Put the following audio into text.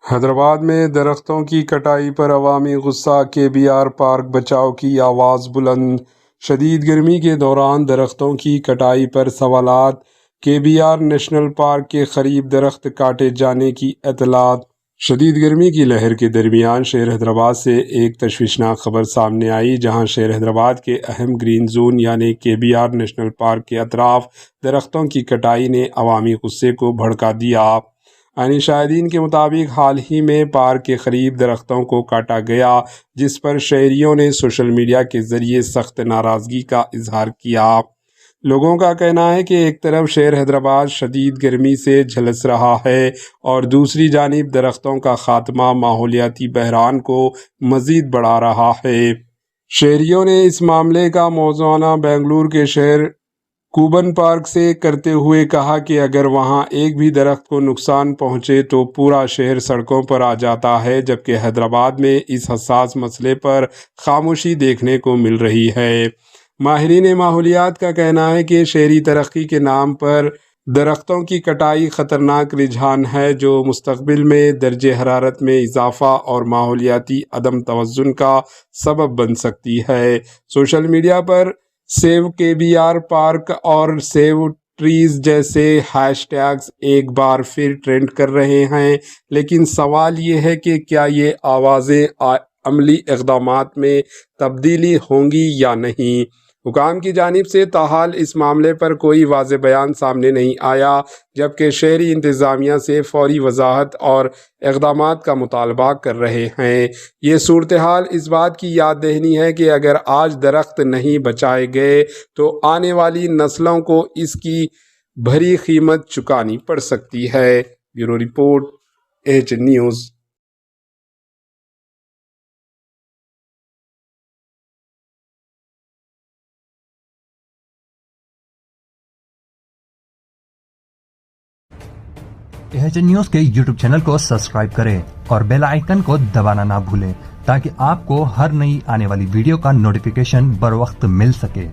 حیدرآباد میں درختوں کی کٹائی پر عوامی غصہ، KBR پارک بچاؤ کی آواز بلند۔ شدید گرمی کے دوران درختوں کی کٹائی پر سوالات، KBR نیشنل پارک کے قریب درخت کاٹے جانے کی اطلاعات۔ شدید گرمی کی لہر کے درمیان شہر حیدرآباد سے ایک تشویشناک خبر سامنے آئی، جہاں شہر حیدرآباد کے اہم گرین زون یعنی KBR نیشنل پارک کے اطراف درختوں کی کٹائی نے عوامی غصے کو بھڑکا دیا۔ عینی شاہدین کے مطابق حال ہی میں پارک کے قریب درختوں کو کاٹا گیا، جس پر شہریوں نے سوشل میڈیا کے ذریعے سخت ناراضگی کا اظہار کیا۔ لوگوں کا کہنا ہے کہ ایک طرف شہر حیدرآباد شدید گرمی سے جھلس رہا ہے اور دوسری جانب درختوں کا خاتمہ ماحولیاتی بحران کو مزید بڑھا رہا ہے۔ شہریوں نے اس معاملے کا موازنہ بنگلور کے شہر کوبن پارک سے کرتے ہوئے کہا کہ اگر وہاں ایک بھی درخت کو نقصان پہنچے تو پورا شہر سڑکوں پر آ جاتا ہے، جبکہ حیدرآباد میں اس حساس مسئلے پر خاموشی دیکھنے کو مل رہی ہے۔ ماہرین ماحولیات کا کہنا ہے کہ شہری ترقی کے نام پر درختوں کی کٹائی خطرناک رجحان ہے، جو مستقبل میں درجہ حرارت میں اضافہ اور ماحولیاتی عدم توازن کا سبب بن سکتی ہے۔ سوشل میڈیا پر سیو KBR پارک اور سیو ٹریز جیسے ہیش ٹیگز ایک بار پھر ٹرینڈ کر رہے ہیں، لیکن سوال یہ ہے کہ کیا یہ آوازیں عملی اقدامات میں تبدیلی ہوں گی یا نہیں۔ حکام کی جانب سے تاحال اس معاملے پر کوئی واضح بیان سامنے نہیں آیا، جبکہ شہری انتظامیہ سے فوری وضاحت اور اقدامات کا مطالبہ کر رہے ہیں۔ یہ صورتحال اس بات کی یاد دہانی ہے کہ اگر آج درخت نہیں بچائے گئے تو آنے والی نسلوں کو اس کی بھری قیمت چکانی پڑ سکتی ہے۔ Bureau report, AHN news. AHN news کے YouTube چینل کو سبسکرائب کریں اور بیل آئیکن کو دبانا نہ بھولیں تاکہ آپ کو ہر نئی آنے والی ویڈیو کا نوٹیفیکیشن بر وقت مل سکے۔